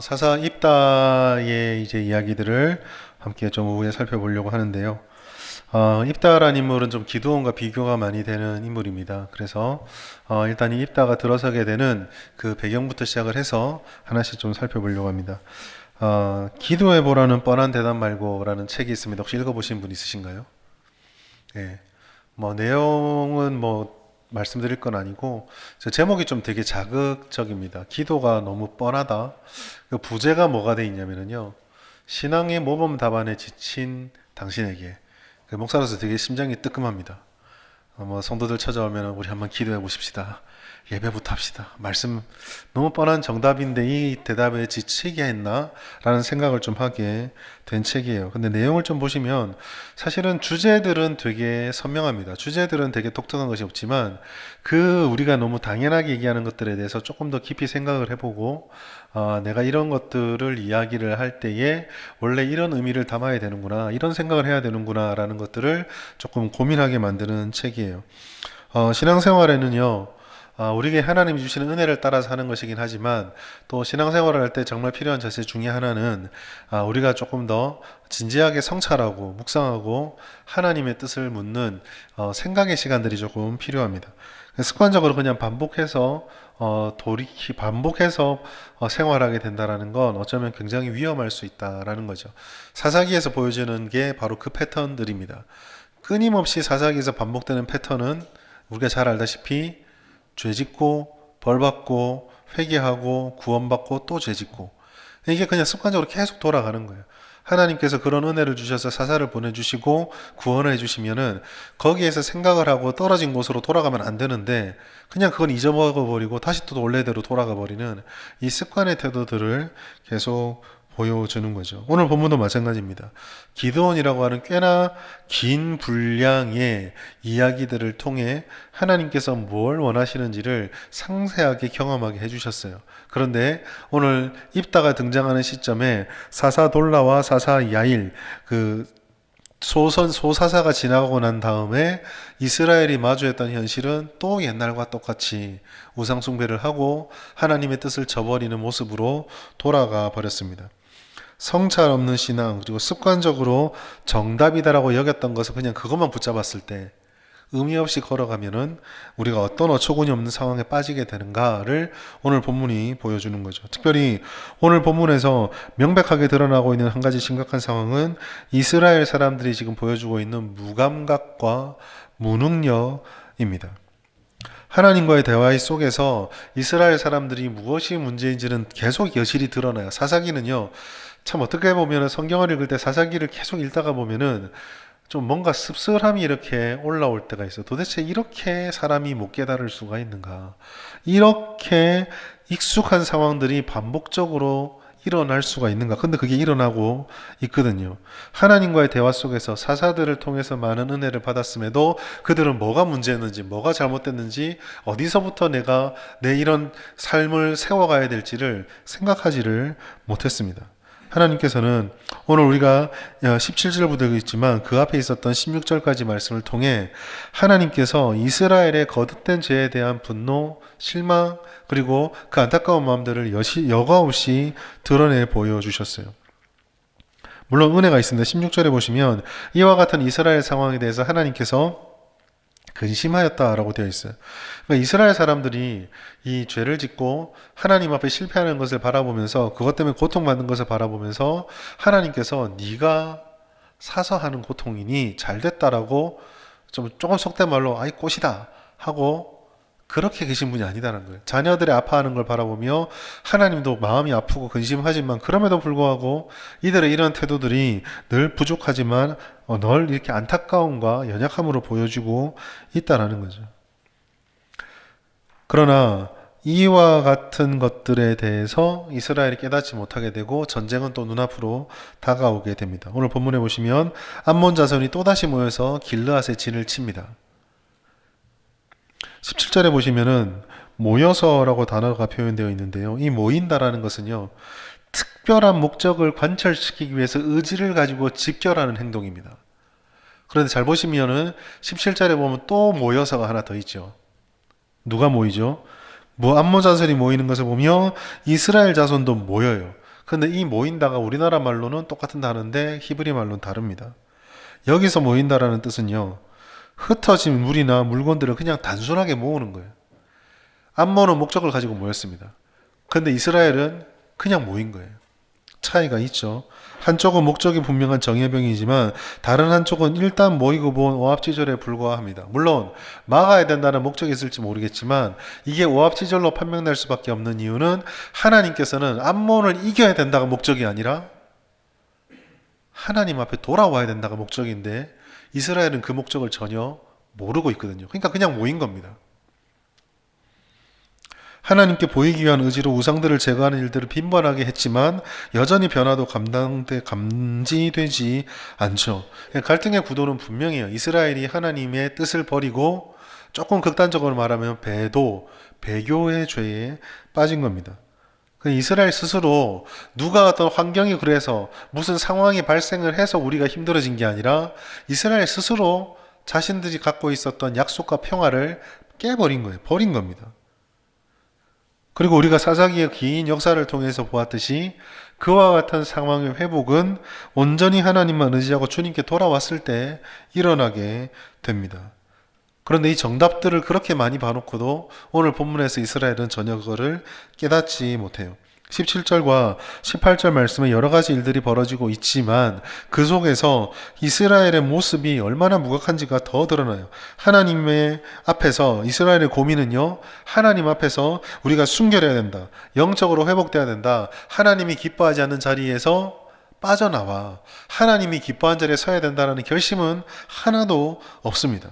사사 입다의 이제 이야기들을 함께 좀 오후에 살펴보려고 하는데요. 입다라는 인물은 좀 기드온과 비교가 많이 되는 인물입니다. 그래서 일단 이 입다가 들어서게 되는 그 배경부터 시작을 해서 하나씩 좀 살펴보려고 합니다. 기도해 보라는 뻔한 대답 말고라는 책이 있습니다. 혹시 읽어보신 분 있으신가요? 예. 뭐 내용은 뭐 말씀드릴 건 아니고 저 제목이 좀 되게 자극적입니다. 기도가 너무 뻔하다. 그 부제가 뭐가 돼 있냐면은요. 신앙의 모범 답안에 지친 당신에게 그 목사로서 되게 심장이 뜨끔합니다. 뭐 성도들 찾아오면 우리 한번 기도해 보십시다. 예배부터 합시다. 말씀 너무 뻔한 정답인데 이 대답에 지치게 했나? 라는 생각을 좀 하게 된 책이에요. 근데 내용을 좀 보시면 사실은 주제들은 되게 선명합니다. 주제들은 되게 독특한 것이 없지만 그 우리가 너무 당연하게 얘기하는 것들에 대해서 조금 더 깊이 생각을 해보고 내가 이런 것들을 이야기를 할 때에 원래 이런 의미를 담아야 되는구나, 이런 생각을 해야 되는구나 라는 것들을 조금 고민하게 만드는 책이에요. 신앙생활에는요, 우리에게 하나님이 주시는 은혜를 따라서 하는 것이긴 하지만 또 신앙생활을 할 때 정말 필요한 자세 중에 하나는 우리가 조금 더 진지하게 성찰하고 묵상하고 하나님의 뜻을 묻는 생각의 시간들이 조금 필요합니다. 습관적으로 그냥 반복해서 반복해서 생활하게 된다라는 건 어쩌면 굉장히 위험할 수 있다라는 거죠. 사사기에서 보여주는 게 바로 그 패턴들입니다. 끊임없이 사사기에서 반복되는 패턴은 우리가 잘 알다시피 죄짓고 벌받고 회개하고 구원받고 또 죄짓고, 이게 그냥 습관적으로 계속 돌아가는 거예요. 하나님께서 그런 은혜를 주셔서 사사를 보내주시고 구원을 해주시면은 거기에서 생각을 하고 떨어진 곳으로 돌아가면 안 되는데 그냥 그건 잊어먹어 버리고 다시 또 원래대로 돌아가 버리는 이 습관의 태도들을 계속 보여주는 거죠. 오늘 본문도 마찬가지입니다. 기드온이라고 하는 꽤나 긴 분량의 이야기들을 통해 하나님께서 뭘 원하시는지를 상세하게 경험하게 해주셨어요. 그런데 오늘 입다가 등장하는 시점에 사사 돌라와 사사 야일, 그 소사사가 지나가고 난 다음에 이스라엘이 마주했던 현실은 또 옛날과 똑같이 우상숭배를 하고 하나님의 뜻을 저버리는 모습으로 돌아가 버렸습니다. 성찰 없는 신앙, 그리고 습관적으로 정답이다라고 여겼던 것을 그냥 그것만 붙잡았을 때 의미 없이 걸어가면은 우리가 어떤 어처구니 없는 상황에 빠지게 되는가를 오늘 본문이 보여주는 거죠. 특별히 오늘 본문에서 명백하게 드러나고 있는 한 가지 심각한 상황은 이스라엘 사람들이 지금 보여주고 있는 무감각과 무능력입니다. 하나님과의 대화 속에서 이스라엘 사람들이 무엇이 문제인지는 계속 여실히 드러나요. 사사기는요, 참 어떻게 보면 성경을 읽을 때 사사기를 계속 읽다가 보면은 좀 뭔가 씁쓸함이 이렇게 올라올 때가 있어요. 도대체 이렇게 사람이 못 깨달을 수가 있는가? 이렇게 익숙한 상황들이 반복적으로 일어날 수가 있는가? 근데 그게 일어나고 있거든요. 하나님과의 대화 속에서 사사들을 통해서 많은 은혜를 받았음에도 그들은 뭐가 문제였는지, 뭐가 잘못됐는지, 어디서부터 내가 내 이런 삶을 세워가야 될지를 생각하지를 못했습니다. 하나님께서는 오늘 우리가 17절부터 있지만 그 앞에 있었던 16절까지 말씀을 통해 하나님께서 이스라엘의 거듭된 죄에 대한 분노, 실망, 그리고 그 안타까운 마음들을 여과없이 드러내 보여주셨어요. 물론 은혜가 있습니다. 16절에 보시면 이와 같은 이스라엘 상황에 대해서 하나님께서 근심하였다라고 되어 있어요. 그러니까 이스라엘 사람들이 이 죄를 짓고 하나님 앞에 실패하는 것을 바라보면서 그것 때문에 고통받는 것을 바라보면서 하나님께서 네가 사서 하는 고통이니 잘됐다라고 조금 속된 말로 아이 꽃이다 하고 그렇게 계신 분이 아니다는 거예요. 자녀들이 아파하는 걸 바라보며 하나님도 마음이 아프고 근심하지만 그럼에도 불구하고 이들의 이런 태도들이 늘 부족하지만 늘 이렇게 안타까움과 연약함으로 보여지고 있다는 거죠. 그러나 이와 같은 것들에 대해서 이스라엘이 깨닫지 못하게 되고 전쟁은 또 눈앞으로 다가오게 됩니다. 오늘 본문에 보시면 암몬 자손이 또다시 모여서 길르앗의 진을 칩니다. 17절에 보시면은 모여서라고 단어가 표현되어 있는데요. 이 모인다라는 것은요, 특별한 목적을 관철시키기 위해서 의지를 가지고 집결하는 행동입니다. 그런데 잘 보시면은 17절에 보면 또 모여서가 하나 더 있죠. 누가 모이죠? 뭐 암몬 자손이 모이는 것을 보며 이스라엘 자손도 모여요. 근데 이 모인다가 우리나라 말로는 똑같은 단어인데 히브리 말로는 다릅니다. 여기서 모인다라는 뜻은요, 흩어진 물이나 물건들을 그냥 단순하게 모으는 거예요. 암몬은 목적을 가지고 모였습니다. 근데 이스라엘은 그냥 모인 거예요. 차이가 있죠. 한쪽은 목적이 분명한 정예병이지만 다른 한쪽은 일단 모이고 본 오합지졸에 불과합니다. 물론 막아야 된다는 목적이 있을지 모르겠지만 이게 오합지졸로 판명될 수밖에 없는 이유는 하나님께서는 암몬을 이겨야 된다가 목적이 아니라 하나님 앞에 돌아와야 된다가 목적인데 이스라엘은 그 목적을 전혀 모르고 있거든요. 그러니까 그냥 모인 겁니다. 하나님께 보이기 위한 의지로 우상들을 제거하는 일들을 빈번하게 했지만 여전히 변화도 감지되지 않죠. 갈등의 구도는 분명해요. 이스라엘이 하나님의 뜻을 버리고 조금 극단적으로 말하면 배교의 죄에 빠진 겁니다. 이스라엘 스스로 누가 어떤 환경이 그래서 무슨 상황이 발생을 해서 우리가 힘들어진 게 아니라 이스라엘 스스로 자신들이 갖고 있었던 약속과 평화를 깨버린 거예요. 버린 겁니다. 그리고 우리가 사사기의 긴 역사를 통해서 보았듯이 그와 같은 상황의 회복은 온전히 하나님만 의지하고 주님께 돌아왔을 때 일어나게 됩니다. 그런데 이 정답들을 그렇게 많이 봐놓고도 오늘 본문에서 이스라엘은 전혀 그거를 깨닫지 못해요. 17절과 18절 말씀에 여러 가지 일들이 벌어지고 있지만 그 속에서 이스라엘의 모습이 얼마나 무각한지가 더 드러나요. 하나님의 앞에서 이스라엘의 고민은요, 하나님 앞에서 우리가 순결해야 된다, 영적으로 회복돼야 된다, 하나님이 기뻐하지 않는 자리에서 빠져나와 하나님이 기뻐한 자리에 서야 된다는 결심은 하나도 없습니다.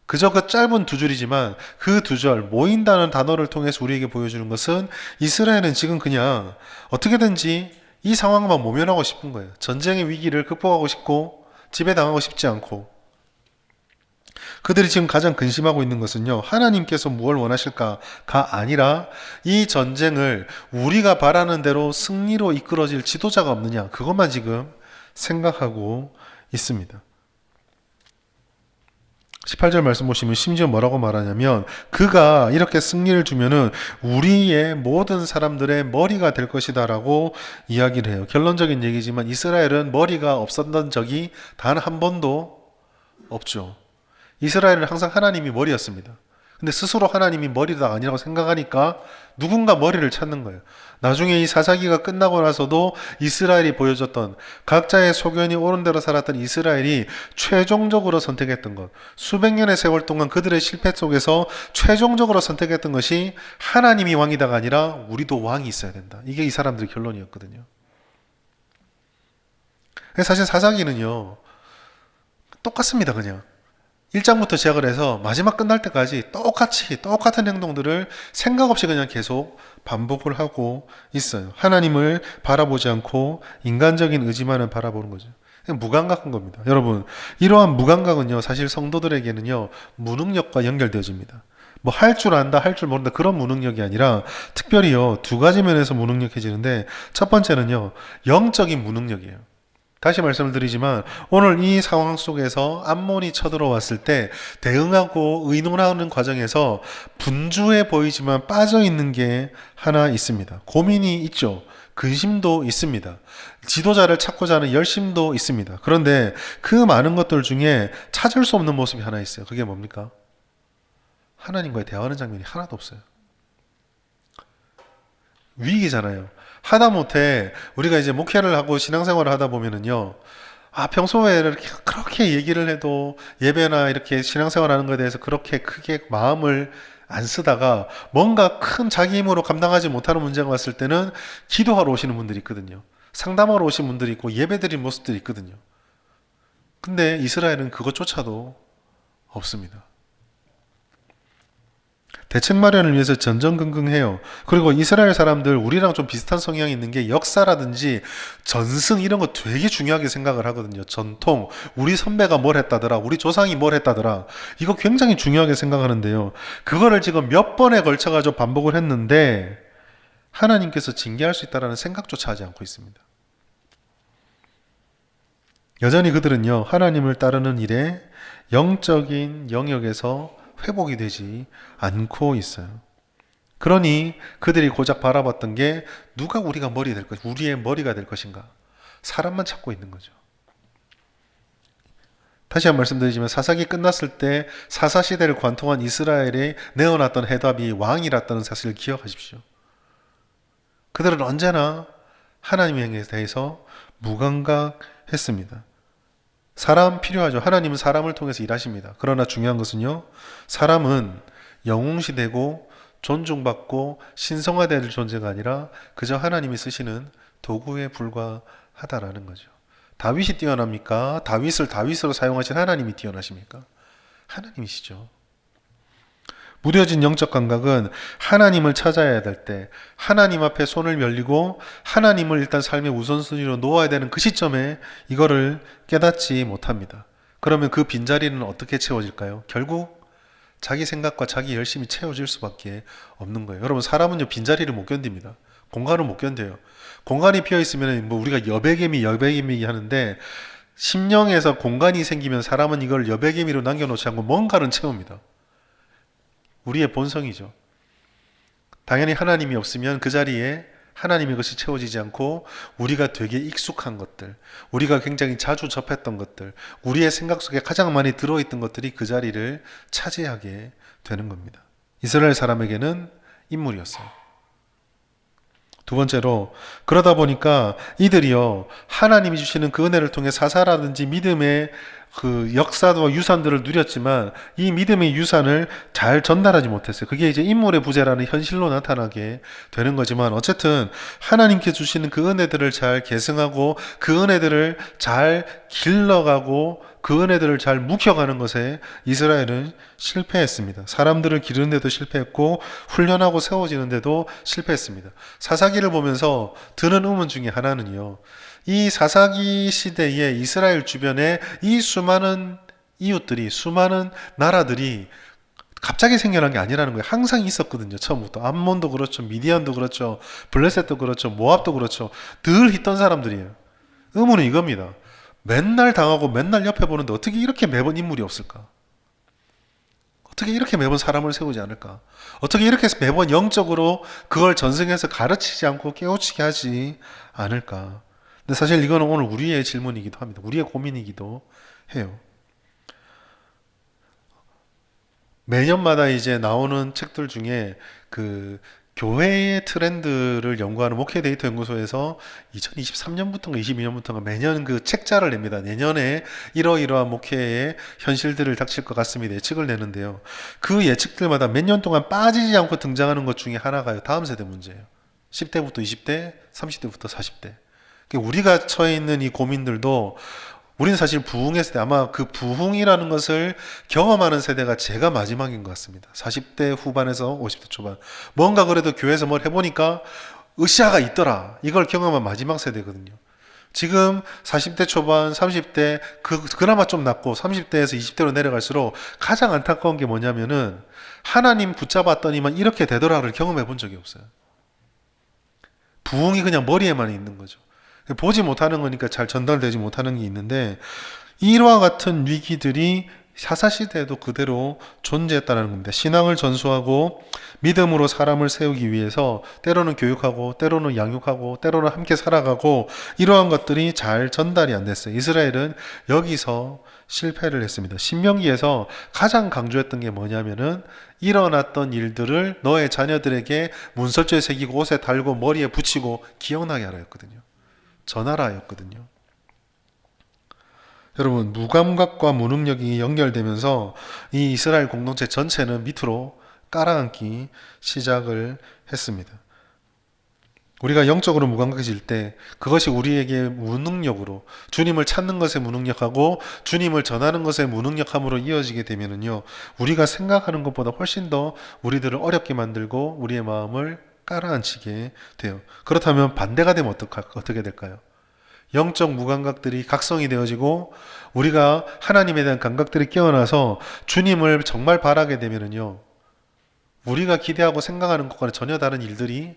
그저 그 짧은 두 줄이지만 그 두 절, 모인다는 단어를 통해서 우리에게 보여주는 것은 이스라엘은 지금 그냥 어떻게든지 이 상황만 모면하고 싶은 거예요. 전쟁의 위기를 극복하고 싶고 지배당하고 싶지 않고, 그들이 지금 가장 근심하고 있는 것은요, 하나님께서 무엇을 원하실까가 아니라 이 전쟁을 우리가 바라는 대로 승리로 이끌어질 지도자가 없느냐, 그것만 지금 생각하고 있습니다. 18절 말씀 보시면 심지어 뭐라고 말하냐면 그가 이렇게 승리를 주면은 우리의 모든 사람들의 머리가 될 것이다 라고 이야기를 해요. 결론적인 얘기지만 이스라엘은 머리가 없었던 적이 단 한 번도 없죠. 이스라엘은 항상 하나님이 머리였습니다. 근데 스스로 하나님이 머리가 아니라고 생각하니까 누군가 머리를 찾는 거예요. 나중에 이 사사기가 끝나고 나서도 이스라엘이 보여줬던, 각자의 소견이 옳은 대로 살았던 이스라엘이 최종적으로 선택했던 것, 수백 년의 세월 동안 그들의 실패 속에서 최종적으로 선택했던 것이 하나님이 왕이다가 아니라 우리도 왕이 있어야 된다. 이게 이 사람들의 결론이었거든요. 사실 사사기는요, 똑같습니다. 그냥 1장부터 시작을 해서 마지막 끝날 때까지 똑같은 행동들을 생각 없이 그냥 계속 반복을 하고 있어요. 하나님을 바라보지 않고 인간적인 의지만을 바라보는 거죠. 무감각한 겁니다. 여러분, 이러한 무감각은요, 사실 성도들에게는요, 무능력과 연결되어집니다. 뭐 할 줄 안다, 할 줄 모른다, 그런 무능력이 아니라 특별히요, 두 가지 면에서 무능력해지는데, 첫 번째는요, 영적인 무능력이에요. 다시 말씀을 드리지만 오늘 이 상황 속에서 암몬이 쳐들어왔을 때 대응하고 의논하는 과정에서 분주해 보이지만 빠져있는 게 하나 있습니다. 고민이 있죠. 근심도 있습니다. 지도자를 찾고자 하는 열심도 있습니다. 그런데 그 많은 것들 중에 찾을 수 없는 모습이 하나 있어요. 그게 뭡니까? 하나님과의 대화하는 장면이 하나도 없어요. 위기잖아요. 하다못해 우리가 이제 목회를 하고 신앙생활을 하다 보면은요, 평소에 이렇게 그렇게 얘기를 해도 예배나 이렇게 신앙생활 하는 것에 대해서 그렇게 크게 마음을 안 쓰다가 뭔가 큰 자기 힘으로 감당하지 못하는 문제가 왔을 때는 기도하러 오시는 분들이 있거든요. 상담하러 오신 분들이 있고 예배드린 모습들이 있거든요. 근데 이스라엘은 그것조차도 없습니다. 대책 마련을 위해서 전전긍긍해요. 그리고 이스라엘 사람들, 우리랑 좀 비슷한 성향이 있는 게 역사라든지 전승 이런 거 되게 중요하게 생각을 하거든요. 전통, 우리 선배가 뭘 했다더라, 우리 조상이 뭘 했다더라, 이거 굉장히 중요하게 생각하는데요. 그거를 지금 몇 번에 걸쳐가지고 반복을 했는데 하나님께서 징계할 수 있다는 생각조차 하지 않고 있습니다. 여전히 그들은요, 하나님을 따르는 일에 영적인 영역에서 회복이 되지 않고 있어요. 그러니 그들이 고작 바라봤던 게 누가 우리가 머리 될 것, 우리의 머리가 될 것인가. 사람만 찾고 있는 거죠. 다시 한 번 말씀드리지만 사사기 끝났을 때 사사시대를 관통한 이스라엘에 내어놨던 해답이 왕이랐다는 사실을 기억하십시오. 그들은 언제나 하나님에 대해서 무감각했습니다. 사람 필요하죠. 하나님은 사람을 통해서 일하십니다. 그러나 중요한 것은요, 사람은 영웅시되고 존중받고 신성화될 존재가 아니라 그저 하나님이 쓰시는 도구에 불과하다라는 거죠. 다윗이 뛰어납니까? 다윗을 다윗으로 사용하신 하나님이 뛰어나십니까? 하나님이시죠. 무뎌진 영적 감각은 하나님을 찾아야 될 때, 하나님 앞에 손을 열리고 하나님을 일단 삶의 우선순위로 놓아야 되는 그 시점에 이거를 깨닫지 못합니다. 그러면 그 빈자리는 어떻게 채워질까요? 결국 자기 생각과 자기 열심이 채워질 수밖에 없는 거예요. 여러분, 사람은요, 빈자리를 못 견딥니다. 공간을 못 견뎌요. 공간이 비어 있으면 뭐 우리가 여백개미 하는데, 심령에서 공간이 생기면 사람은 이걸 여백개미로 남겨놓지 않고 뭔가를 채웁니다. 우리의 본성이죠. 당연히 하나님이 없으면 그 자리에 하나님의 것이 채워지지 않고 우리가 되게 익숙한 것들, 우리가 굉장히 자주 접했던 것들, 우리의 생각 속에 가장 많이 들어있던 것들이 그 자리를 차지하게 되는 겁니다. 이스라엘 사람에게는 인물이었어요. 두 번째로, 그러다 보니까 이들이요, 하나님이 주시는 그 은혜를 통해 사사라든지 믿음의 그 역사와 유산들을 누렸지만 이 믿음의 유산을 잘 전달하지 못했어요. 그게 이제 인물의 부재라는 현실로 나타나게 되는 거지만, 어쨌든 하나님께 주시는 그 은혜들을 잘 계승하고 그 은혜들을 잘 길러가고 그 은혜들을 잘 묵혀가는 것에 이스라엘은 실패했습니다. 사람들을 기르는데도 실패했고 훈련하고 세워지는데도 실패했습니다. 사사기를 보면서 드는 의문 중에 하나는요, 이 사사기 시대에 이스라엘 주변에 이 수많은 이웃들이, 수많은 나라들이 갑자기 생겨난 게 아니라는 거예요. 항상 있었거든요. 처음부터. 암몬도 그렇죠. 미디안도 그렇죠. 블레셋도 그렇죠. 모압도 그렇죠. 늘 있던 사람들이에요. 의문은 이겁니다. 맨날 당하고 맨날 옆에 보는데 어떻게 이렇게 매번 인물이 없을까? 어떻게 이렇게 매번 사람을 세우지 않을까? 어떻게 이렇게 매번 영적으로 그걸 전승해서 가르치지 않고 깨우치게 하지 않을까? 근데 사실 이거는 오늘 우리의 질문이기도 합니다. 우리의 고민이기도 해요. 매년마다 이제 나오는 책들 중에 그 교회의 트렌드를 연구하는 목회 데이터 연구소에서 2023년부터인가 22년부터인가 매년 그 책자를 냅니다. 내년에 이러이러한 목회의 현실들을 닥칠 것 같습니다. 예측을 내는데요. 그 예측들마다 몇 년 동안 빠지지 않고 등장하는 것 중에 하나가 다음 세대 문제예요. 10대부터 20대, 30대부터 40대. 우리가 처해 있는 이 고민들도, 우리는 사실 부흥의 세대, 아마 그 부흥이라는 것을 경험하는 세대가 제가 마지막인 것 같습니다. 40대 후반에서 50대 초반. 뭔가 그래도 교회에서 뭘 해보니까 으쌰가 있더라. 이걸 경험한 마지막 세대거든요. 지금 40대 초반, 30대, 그나마 좀 낫고 30대에서 20대로 내려갈수록 가장 안타까운 게 뭐냐면은 하나님 붙잡았더니만 이렇게 되더라를 경험해 본 적이 없어요. 부흥이 그냥 머리에만 있는 거죠. 보지 못하는 거니까 잘 전달되지 못하는 게 있는데, 이와 같은 위기들이 사사시대에도 그대로 존재했다는 겁니다. 신앙을 전수하고 믿음으로 사람을 세우기 위해서 때로는 교육하고 때로는 양육하고 때로는 함께 살아가고, 이러한 것들이 잘 전달이 안 됐어요. 이스라엘은 여기서 실패를 했습니다. 신명기에서 가장 강조했던 게 뭐냐면은, 일어났던 일들을 너의 자녀들에게 문설주에 새기고 옷에 달고 머리에 붙이고 기억나게 하라였거든요. 전하라였거든요. 여러분, 무감각과 무능력이 연결되면서 이 이스라엘 공동체 전체는 밑으로 깔아앉기 시작을 했습니다. 우리가 영적으로 무감각해질 때 그것이 우리에게 무능력으로, 주님을 찾는 것에 무능력하고 주님을 전하는 것에 무능력함으로 이어지게 되면은요, 우리가 생각하는 것보다 훨씬 더 우리들을 어렵게 만들고 우리의 마음을 깔아앉히게 돼요. 그렇다면 반대가 되면 어떻게 될까요? 영적 무감각들이 각성이 되어지고 우리가 하나님에 대한 감각들이 깨어나서 주님을 정말 바라게 되면은요, 우리가 기대하고 생각하는 것과는 전혀 다른 일들이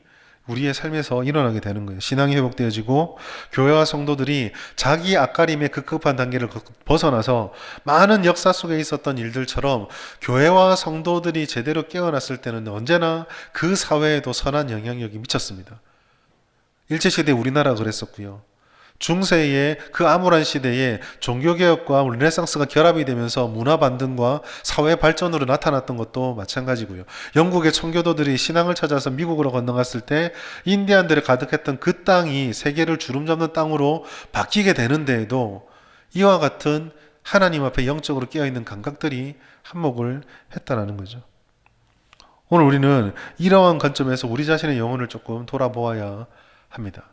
우리의 삶에서 일어나게 되는 거예요. 신앙이 회복되어지고 교회와 성도들이 자기 앞가림의 급급한 단계를 벗어나서 많은 역사 속에 있었던 일들처럼 교회와 성도들이 제대로 깨어났을 때는 언제나 그 사회에도 선한 영향력이 미쳤습니다. 일제시대 우리나라가 그랬었고요. 중세의 그 암울한 시대에 종교개혁과 르네상스가 결합이 되면서 문화 반등과 사회 발전으로 나타났던 것도 마찬가지고요. 영국의 청교도들이 신앙을 찾아서 미국으로 건너갔을 때 인디안들이 가득했던 그 땅이 세계를 주름잡는 땅으로 바뀌게 되는 데에도 이와 같은 하나님 앞에 영적으로 깨어있는 감각들이 한몫을 했다라는 거죠. 오늘 우리는 이러한 관점에서 우리 자신의 영혼을 조금 돌아보아야 합니다.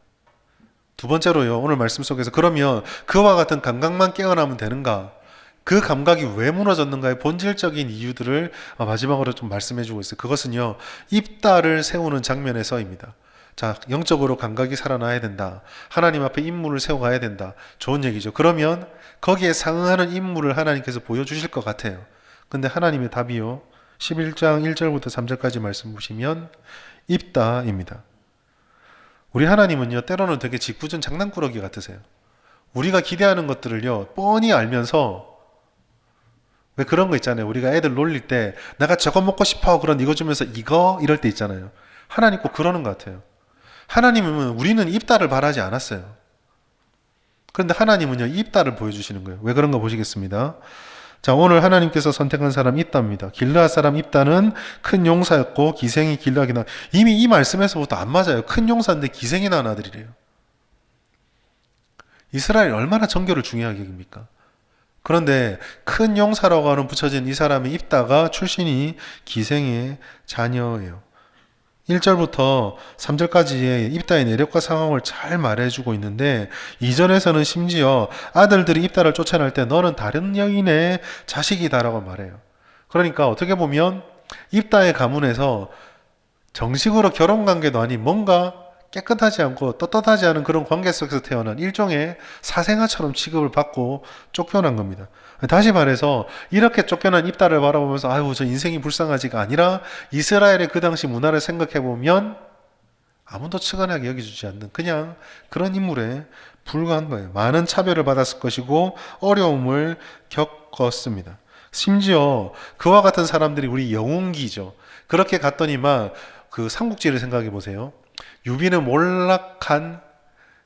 두 번째로요, 오늘 말씀 속에서 그러면 그와 같은 감각만 깨어나면 되는가? 그 감각이 왜 무너졌는가의 본질적인 이유들을 마지막으로 좀 말씀해 주고 있어요. 그것은요, 입다를 세우는 장면에서입니다. 자, 영적으로 감각이 살아나야 된다. 하나님 앞에 인물을 세워가야 된다. 좋은 얘기죠. 그러면 거기에 상응하는 인물을 하나님께서 보여주실 것 같아요. 근데 하나님의 답이요, 11장 1절부터 3절까지 말씀 보시면 입다입니다. 우리 하나님은요, 때로는 되게 짓궂은 장난꾸러기 같으세요. 우리가 기대하는 것들을요, 뻔히 알면서, 왜 그런 거 있잖아요. 우리가 애들 놀릴 때 내가 저거 먹고 싶어, 그런 이거 주면서 이거 이럴 때 있잖아요. 하나님 꼭 그러는 것 같아요. 하나님은 우리는 입다를 바라지 않았어요. 그런데 하나님은요, 입다를 보여주시는 거예요. 왜 그런가 보시겠습니다. 자, 오늘 하나님께서 선택한 사람 입다입니다. 길르앗 사람 입다는 큰 용사였고 기생이 길르앗이 나. 이미 이 말씀에서부터 안 맞아요. 큰 용사인데 기생이 낳은 아들이래요. 이스라엘이 얼마나 정교를 중요하게 여깁니까? 그런데 큰 용사라고 하는 붙여진 이 사람의 입다가 출신이 기생의 자녀예요. 1절부터 3절까지의 입다의 내력과 상황을 잘 말해주고 있는데, 이전에서는 심지어 아들들이 입다를 쫓아낼 때 너는 다른 여인의 자식이다라고 말해요. 그러니까 어떻게 보면 입다의 가문에서 정식으로 결혼관계도 아닌 뭔가 깨끗하지 않고 떳떳하지 않은 그런 관계 속에서 태어난 일종의 사생아처럼 취급을 받고 쫓겨난 겁니다. 다시 말해서 이렇게 쫓겨난 입다를 바라보면서 아유 저 인생이 불쌍하지가 아니라, 이스라엘의 그 당시 문화를 생각해 보면 아무도 측은하게 여겨주지 않는 그냥 그런 인물에 불과한 거예요. 많은 차별을 받았을 것이고 어려움을 겪었습니다. 심지어 그와 같은 사람들이 우리 영웅기죠. 그렇게 갔더니만 그 삼국지를 생각해 보세요. 유비는 몰락한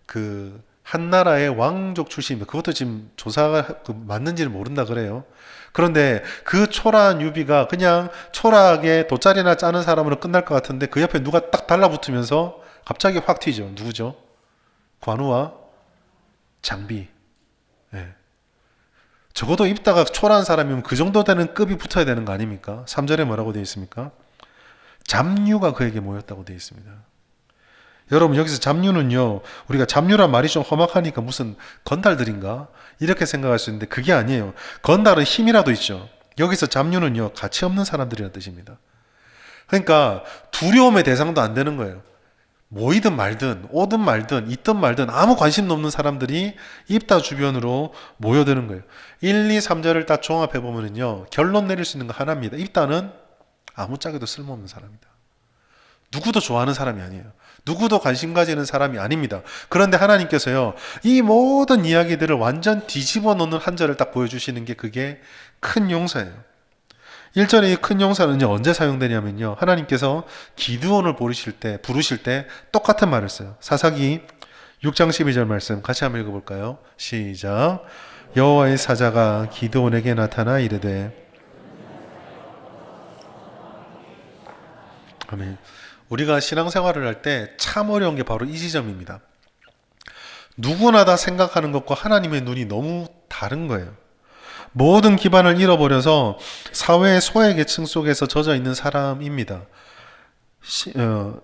그 한나라의 왕족 출신입니다. 그것도 지금 조사가 맞는지는 모른다 그래요. 그런데 그 초라한 유비가 그냥 초라하게 돗자리나 짜는 사람으로 끝날 것 같은데 그 옆에 누가 딱 달라붙으면서 갑자기 확 튀죠. 누구죠? 관우와 장비. 예. 적어도 입다가 초라한 사람이면 그 정도 되는 급이 붙어야 되는 거 아닙니까? 3절에 뭐라고 되어 있습니까? 잡류가 그에게 모였다고 되어 있습니다. 여러분, 여기서 잡류는요, 우리가 잡류란 말이 좀 험악하니까 무슨 건달들인가? 이렇게 생각할 수 있는데 그게 아니에요. 건달은 힘이라도 있죠. 여기서 잡류는요, 가치 없는 사람들이라는 뜻입니다. 그러니까 두려움의 대상도 안 되는 거예요. 모이든 말든 오든 말든 있든 말든 아무 관심도 없는 사람들이 입다 주변으로 모여드는 거예요. 1, 2, 3절을 딱 종합해 보면요, 결론 내릴 수 있는 거 하나입니다. 입다는 아무짝에도 쓸모없는 사람이다. 누구도 좋아하는 사람이 아니에요. 누구도 관심 가지는 사람이 아닙니다. 그런데 하나님께서요, 이 모든 이야기들을 완전 뒤집어 놓는 한 절을 딱 보여주시는 게 그게 큰 용사예요. 1절에 이 큰 용사는요, 언제 사용되냐면요, 하나님께서 기드온을 부르실 때 똑같은 말을 써요. 사사기 6장 12절 말씀 같이 한번 읽어볼까요? 시작. 여호와의 사자가 기드온에게 나타나 이르되. 아멘. 우리가 신앙생활을 할 때 참 어려운 게 바로 이 지점입니다. 누구나 다 생각하는 것과 하나님의 눈이 너무 다른 거예요. 모든 기반을 잃어버려서 사회의 소외계층 속에서 젖어 있는 사람입니다. 10장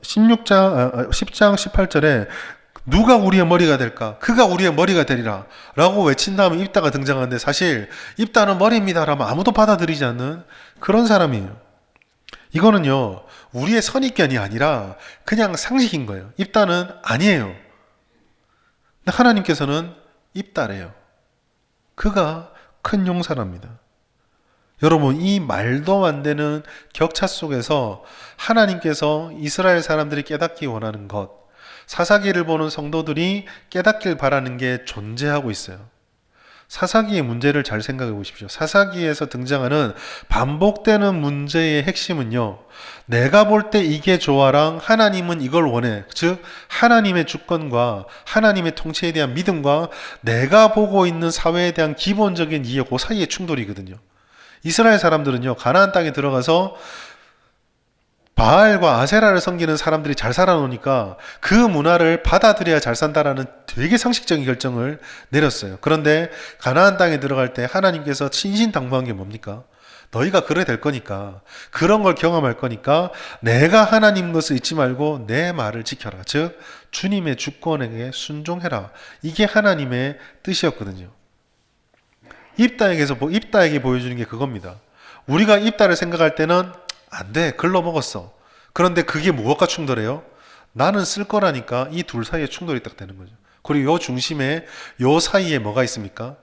18절에 누가 우리의 머리가 될까? 그가 우리의 머리가 되리라 라고 외친 다음에 입다가 등장하는데, 사실 입다는 머리입니다 라면 아무도 받아들이지 않는 그런 사람이에요. 이거는요, 우리의 선입견이 아니라 그냥 상식인 거예요. 입다는 아니에요. 근데 하나님께서는 입다래요. 그가 큰 용사랍니다. 여러분, 이 말도 안 되는 격차 속에서 하나님께서 이스라엘 사람들이 깨닫기 원하는 것, 사사기를 보는 성도들이 깨닫길 바라는 게 존재하고 있어요. 사사기의 문제를 잘 생각해 보십시오. 사사기에서 등장하는 반복되는 문제의 핵심은요, 내가 볼 때 이게 좋아랑 하나님은 이걸 원해. 즉, 하나님의 주권과 하나님의 통치에 대한 믿음과 내가 보고 있는 사회에 대한 기본적인 이해, 그 사이의 충돌이거든요. 이스라엘 사람들은요, 가나안 땅에 들어가서 바알과 아세라를 섬기는 사람들이 잘 살아놓으니까 그 문화를 받아들여야 잘 산다라는 되게 상식적인 결정을 내렸어요. 그런데 가나안 땅에 들어갈 때 하나님께서 신신당부한 게 뭡니까? 너희가 그래 될 거니까, 그런 걸 경험할 거니까 내가 하나님 것을 잊지 말고 내 말을 지켜라. 즉 주님의 주권에게 순종해라. 이게 하나님의 뜻이었거든요. 입다에게 보여주는 게 그겁니다. 우리가 입다를 생각할 때는 안 돼, 글러 먹었어. 그런데 그게 무엇과 충돌해요? 나는 쓸 거라니까. 이 둘 사이에 충돌이 딱 되는 거죠. 그리고 요 중심에, 요 사이에 뭐가 있습니까?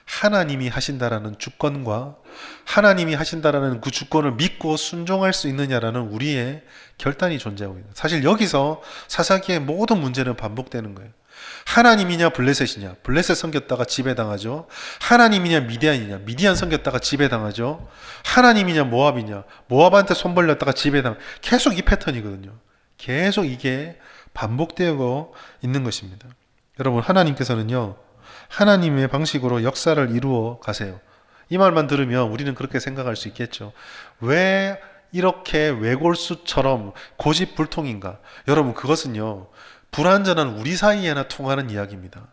하나님이 하신다라는 주권과 하나님이 하신다라는 그 주권을 믿고 순종할 수 있느냐라는 우리의 결단이 존재하고 있는. 사실 여기서 사사기의 모든 문제는 반복되는 거예요. 하나님이냐 블레셋이냐, 블레셋 섬겼다가 지배당하죠. 하나님이냐 미디안이냐, 미디안 섬겼다가 지배당하죠. 하나님이냐 모압이냐, 모압한테 손 벌렸다가 지배당. 계속 이 패턴이거든요. 계속 이게 반복되고 있는 것입니다. 여러분, 하나님께서는요, 하나님의 방식으로 역사를 이루어 가세요. 이 말만 들으면 우리는 그렇게 생각할 수 있겠죠. 왜 이렇게 외골수처럼 고집불통인가? 여러분, 그것은요, 불완전한 우리 사이에나 통하는 이야기입니다.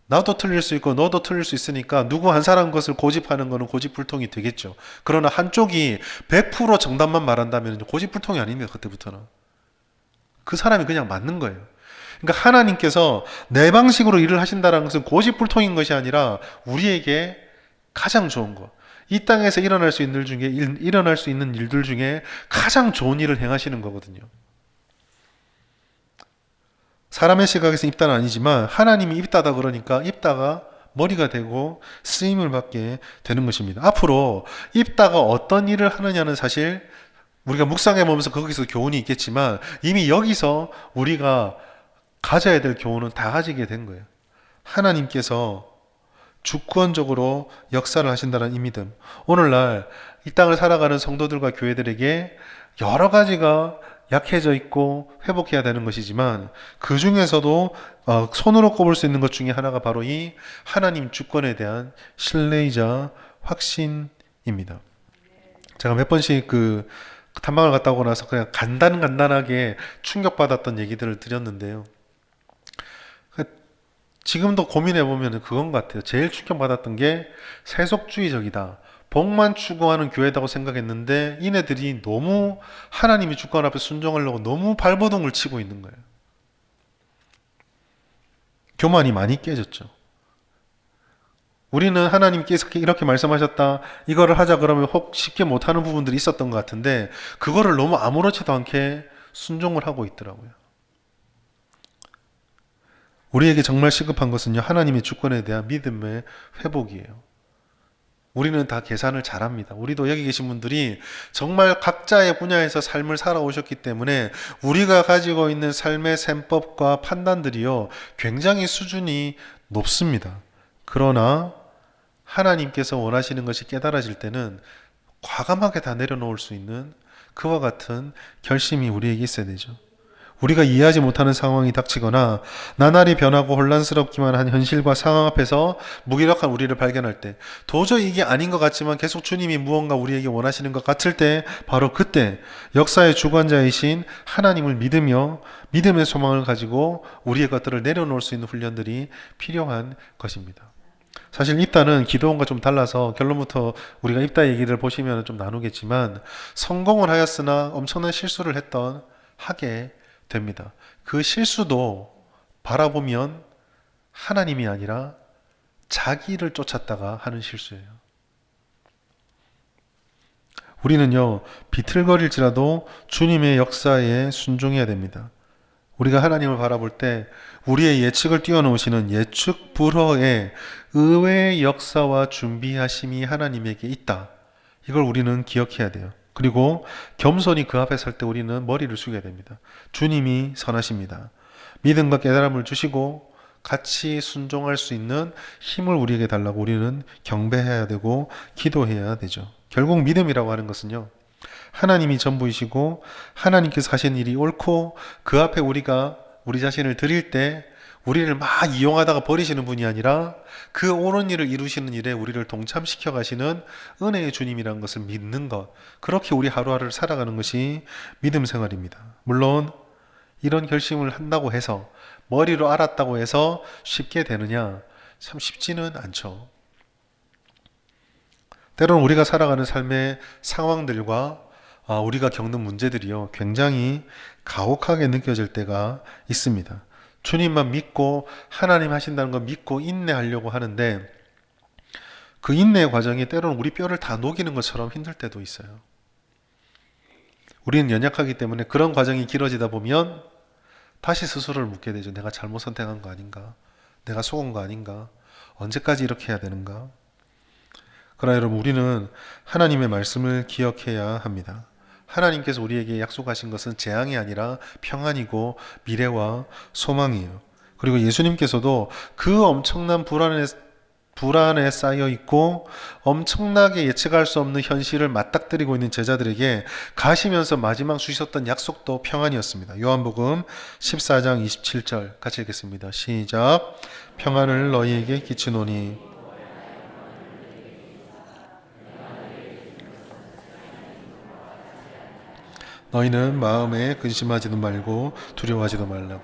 나도 틀릴 수 있고 너도 틀릴 수 있으니까 누구 한 사람 것을 고집하는 것은 고집불통이 되겠죠. 그러나 한쪽이 100% 정답만 말한다면 고집불통이 아닙니다. 그때부터는. 그 사람이 그냥 맞는 거예요. 그러니까 하나님께서 내 방식으로 일을 하신다는 것은 고집불통인 것이 아니라 우리에게 가장 좋은 것, 이 땅에서 일어날 수 있는 일들 중에 가장 좋은 일을 행하시는 거거든요. 사람의 시각에서 입다는 아니지만 하나님이 입다다 그러니까 입다가 머리가 되고 쓰임을 받게 되는 것입니다. 앞으로 입다가 어떤 일을 하느냐는 사실 우리가 묵상해 보면서 거기서 교훈이 있겠지만 이미 여기서 우리가 가져야 될 교훈은 다 가지게 된 거예요. 하나님께서 주권적으로 역사를 하신다는 이 믿음. 오늘날 이 땅을 살아가는 성도들과 교회들에게 여러 가지가 약해져 있고 회복해야 되는 것이지만 그 중에서도 손으로 꼽을 수 있는 것 중에 하나가 바로 이 하나님 주권에 대한 신뢰이자 확신입니다. 제가 몇 번씩 그 탐방을 갔다 오고 나서 그냥 간단하게 충격받았던 얘기들을 드렸는데요. 지금도 고민해보면 그건 것 같아요. 제일 충격받았던 게 세속주의적이다, 복만 추구하는 교회다고 생각했는데 이네들이 너무 하나님이 주권 앞에 순종하려고 너무 발버둥을 치고 있는 거예요. 교만이 많이 깨졌죠. 우리는 하나님께서 이렇게 말씀하셨다, 이거를 하자 그러면 혹 쉽게 못하는 부분들이 있었던 것 같은데 그거를 너무 아무렇지도 않게 순종을 하고 있더라고요. 우리에게 정말 시급한 것은요, 하나님의 주권에 대한 믿음의 회복이에요. 우리는 다 계산을 잘합니다. 우리도 여기 계신 분들이 정말 각자의 분야에서 삶을 살아오셨기 때문에 우리가 가지고 있는 삶의 셈법과 판단들이요, 굉장히 수준이 높습니다. 그러나 하나님께서 원하시는 것이 깨달아질 때는 과감하게 다 내려놓을 수 있는 그와 같은 결심이 우리에게 있어야 되죠. 우리가 이해하지 못하는 상황이 닥치거나 나날이 변하고 혼란스럽기만 한 현실과 상황 앞에서 무기력한 우리를 발견할 때, 도저히 이게 아닌 것 같지만 계속 주님이 무언가 우리에게 원하시는 것 같을 때, 바로 그때 역사의 주관자이신 하나님을 믿으며 믿음의 소망을 가지고 우리의 것들을 내려놓을 수 있는 훈련들이 필요한 것입니다. 사실 입다는 기도원과 좀 달라서 결론부터 우리가 입다 얘기를 보시면 좀 나누겠지만, 성공을 하였으나 엄청난 실수를 하게 됩니다. 그 실수도 바라보면 하나님이 아니라 자기를 쫓았다가 하는 실수예요. 우리는요, 비틀거릴지라도 주님의 역사에 순종해야 됩니다. 우리가 하나님을 바라볼 때 우리의 예측을 뛰어넘으시는 예측 불허의 의외의 역사와 준비하심이 하나님에게 있다. 이걸 우리는 기억해야 돼요. 그리고 겸손히 그 앞에 설 때 우리는 머리를 숙여야 됩니다. 주님이 선하십니다. 믿음과 깨달음을 주시고 같이 순종할 수 있는 힘을 우리에게 달라고 우리는 경배해야 되고 기도해야 되죠. 결국 믿음이라고 하는 것은요, 하나님이 전부이시고 하나님께서 하신 일이 옳고 그 앞에 우리가 우리 자신을 드릴 때 우리를 막 이용하다가 버리시는 분이 아니라 그 옳은 일을 이루시는 일에 우리를 동참시켜 가시는 은혜의 주님이라는 것을 믿는 것, 그렇게 우리 하루하루를 살아가는 것이 믿음 생활입니다. 물론 이런 결심을 한다고 해서, 머리로 알았다고 해서 쉽게 되느냐? 참 쉽지는 않죠. 때로는 우리가 살아가는 삶의 상황들과 우리가 겪는 문제들이요, 굉장히 가혹하게 느껴질 때가 있습니다. 주님만 믿고 하나님 하신다는 거 믿고 인내하려고 하는데 그 인내의 과정이 때로는 우리 뼈를 다 녹이는 것처럼 힘들 때도 있어요. 우리는 연약하기 때문에 그런 과정이 길어지다 보면 다시 스스로를 묻게 되죠. 내가 잘못 선택한 거 아닌가? 내가 속은 거 아닌가? 언제까지 이렇게 해야 되는가? 그러나 여러분, 우리는 하나님의 말씀을 기억해야 합니다. 하나님께서 우리에게 약속하신 것은 재앙이 아니라 평안이고 미래와 소망이에요. 그리고 예수님께서도 그 엄청난 불안에 쌓여 있고 엄청나게 예측할 수 없는 현실을 맞닥뜨리고 있는 제자들에게 가시면서 마지막 주셨던 약속도 평안이었습니다. 요한복음 14장 27절 같이 읽겠습니다. 시작. 평안을 너희에게 끼치노니 너희는 마음에 근심하지도 말고 두려워하지도 말라.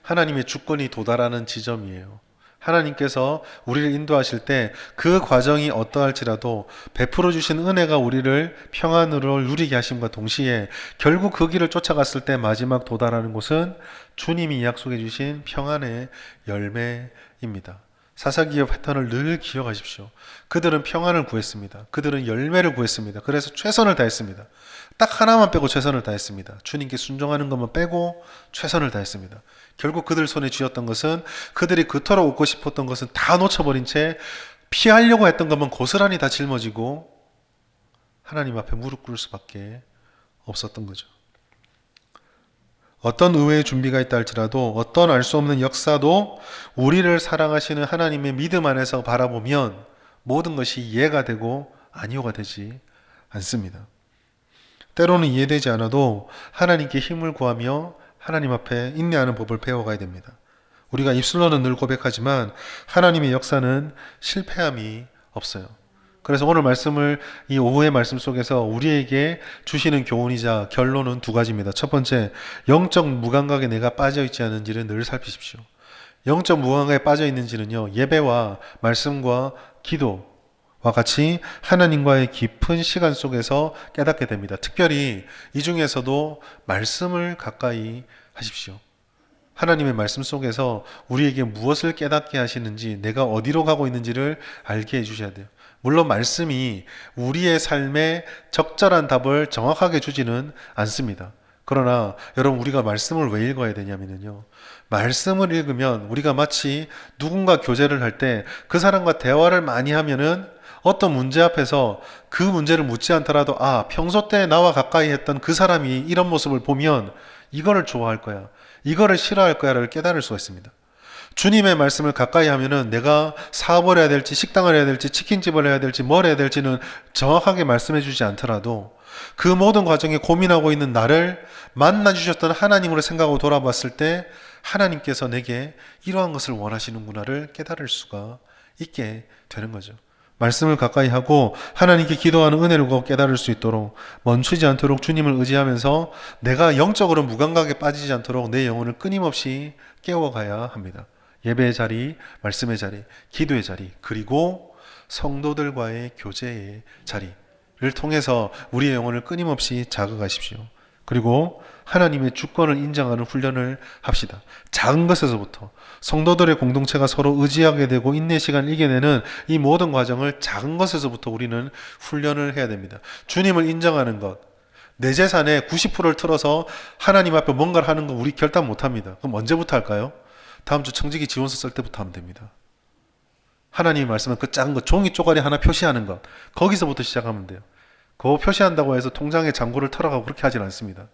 하나님의 주권이 도달하는 지점이에요. 하나님께서 우리를 인도하실 때 그 과정이 어떠할지라도 베풀어 주신 은혜가 우리를 평안으로 누리게 하심과 동시에 결국 그 길을 쫓아갔을 때 마지막 도달하는 곳은 주님이 약속해 주신 평안의 열매입니다. 사사기의 패턴을 늘 기억하십시오. 그들은 평안을 구했습니다. 그들은 열매를 구했습니다. 그래서 최선을 다했습니다. 딱 하나만 빼고 최선을 다했습니다. 주님께 순종하는 것만 빼고 최선을 다했습니다. 결국 그들 손에 쥐었던 것은, 그들이 그토록 얻고 싶었던 것은 다 놓쳐버린 채 피하려고 했던 것만 고스란히 다 짊어지고 하나님 앞에 무릎 꿇을 수밖에 없었던 거죠. 어떤 의외의 준비가 있다 할지라도, 어떤 알 수 없는 역사도 우리를 사랑하시는 하나님의 믿음 안에서 바라보면 모든 것이 이해가 되고 아니오가 되지 않습니다. 때로는 이해되지 않아도 하나님께 힘을 구하며 하나님 앞에 인내하는 법을 배워가야 됩니다. 우리가 입술로는 늘 고백하지만 하나님의 역사는 실패함이 없어요. 그래서 오늘 말씀을, 이 오후의 말씀 속에서 우리에게 주시는 교훈이자 결론은 두 가지입니다. 첫 번째, 영적 무감각에 내가 빠져있지 않은지를 늘 살피십시오. 영적 무감각에 빠져있는지는요, 예배와 말씀과 기도와 같이 하나님과의 깊은 시간 속에서 깨닫게 됩니다. 특별히 이 중에서도 말씀을 가까이 하십시오. 하나님의 말씀 속에서 우리에게 무엇을 깨닫게 하시는지, 내가 어디로 가고 있는지를 알게 해주셔야 돼요. 물론 말씀이 우리의 삶에 적절한 답을 정확하게 주지는 않습니다. 그러나 여러분, 우리가 말씀을 왜 읽어야 되냐면요, 말씀을 읽으면 우리가 마치 누군가 교제를 할 때 그 사람과 대화를 많이 하면은 어떤 문제 앞에서 그 문제를 묻지 않더라도, 평소 때 나와 가까이 했던 그 사람이 이런 모습을 보면 이거를 좋아할 거야, 이거를 싫어할 거야를 깨달을 수가 있습니다. 주님의 말씀을 가까이 하면은 내가 사업을 해야 될지, 식당을 해야 될지, 치킨집을 해야 될지, 뭘 해야 될지는 정확하게 말씀해 주지 않더라도 그 모든 과정에 고민하고 있는 나를 만나 주셨던 하나님으로 생각하고 돌아봤을 때 하나님께서 내게 이러한 것을 원하시는구나를 깨달을 수가 있게 되는 거죠. 말씀을 가까이 하고 하나님께 기도하는 은혜를 구하고 깨달을 수 있도록, 멈추지 않도록 주님을 의지하면서 내가 영적으로 무감각에 빠지지 않도록 내 영혼을 끊임없이 깨워가야 합니다. 예배의 자리, 말씀의 자리, 기도의 자리, 그리고 성도들과의 교제의 자리를 통해서 우리의 영혼을 끊임없이 자극하십시오. 그리고 하나님의 주권을 인정하는 훈련을 합시다. 작은 것에서부터 성도들의 공동체가 서로 의지하게 되고 인내 시간을 이겨내는 이 모든 과정을 작은 것에서부터 우리는 훈련을 해야 됩니다. 주님을 인정하는 것, 내 재산의 90%를 틀어서 하나님 앞에 뭔가를 하는 거 우리 결단 못합니다. 그럼 언제부터 할까요? 다음 주 청지기 지원서 쓸 때부터 하면 됩니다. 하나님의 말씀은 그 작은 거 종이 쪼가리 하나 표시하는 것 거기서부터 시작하면 돼요. 그거 표시한다고 해서 통장에 잔고를 털어가고 그렇게 하진 않습니다.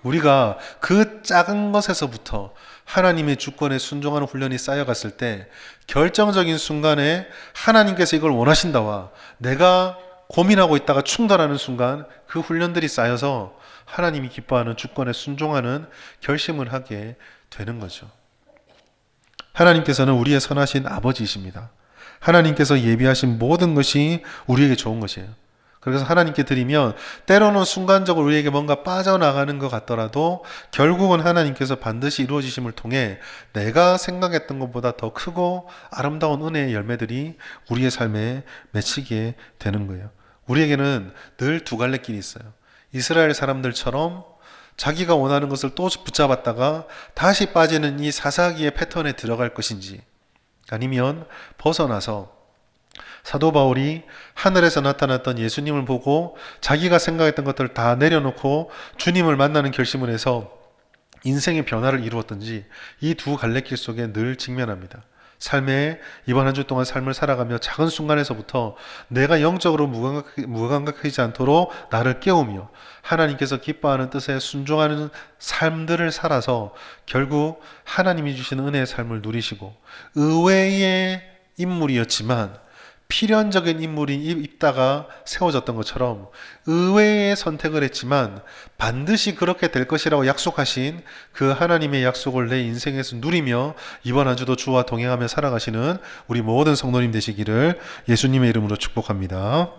우리가 그 작은 것에서부터 하나님의 주권에 순종하는 훈련이 쌓여갔을 때 결정적인 순간에 하나님께서 이걸 원하신다와 내가 고민하고 있다가 충돌하는 순간 그 훈련들이 쌓여서 하나님이 기뻐하는 주권에 순종하는 결심을 하게 되는 거죠. 하나님께서는 우리의 선하신 아버지이십니다. 하나님께서 예비하신 모든 것이 우리에게 좋은 것이에요. 그래서 하나님께 드리면 때로는 순간적으로 우리에게 뭔가 빠져나가는 것 같더라도 결국은 하나님께서 반드시 이루어지심을 통해 내가 생각했던 것보다 더 크고 아름다운 은혜의 열매들이 우리의 삶에 맺히게 되는 거예요. 우리에게는 늘 두 갈래 길이 있어요. 이스라엘 사람들처럼 자기가 원하는 것을 또 붙잡았다가 다시 빠지는 이 사사기의 패턴에 들어갈 것인지, 아니면 벗어나서 사도 바울이 하늘에서 나타났던 예수님을 보고 자기가 생각했던 것들을 다 내려놓고 주님을 만나는 결심을 해서 인생의 변화를 이루었던지, 이 두 갈래길 속에 늘 직면합니다. 삶에 이번 한 주 동안 삶을 살아가며 작은 순간에서부터 내가 영적으로 무감각하지 않도록 나를 깨우며 하나님께서 기뻐하는 뜻에 순종하는 삶들을 살아서 결국 하나님이 주시는 은혜의 삶을 누리시고, 의외의 인물이었지만 필연적인 인물이 있다가 세워졌던 것처럼 의외의 선택을 했지만 반드시 그렇게 될 것이라고 약속하신 그 하나님의 약속을 내 인생에서 누리며 이번 한 주도 주와 동행하며 살아가시는 우리 모든 성도님 되시기를 예수님의 이름으로 축복합니다.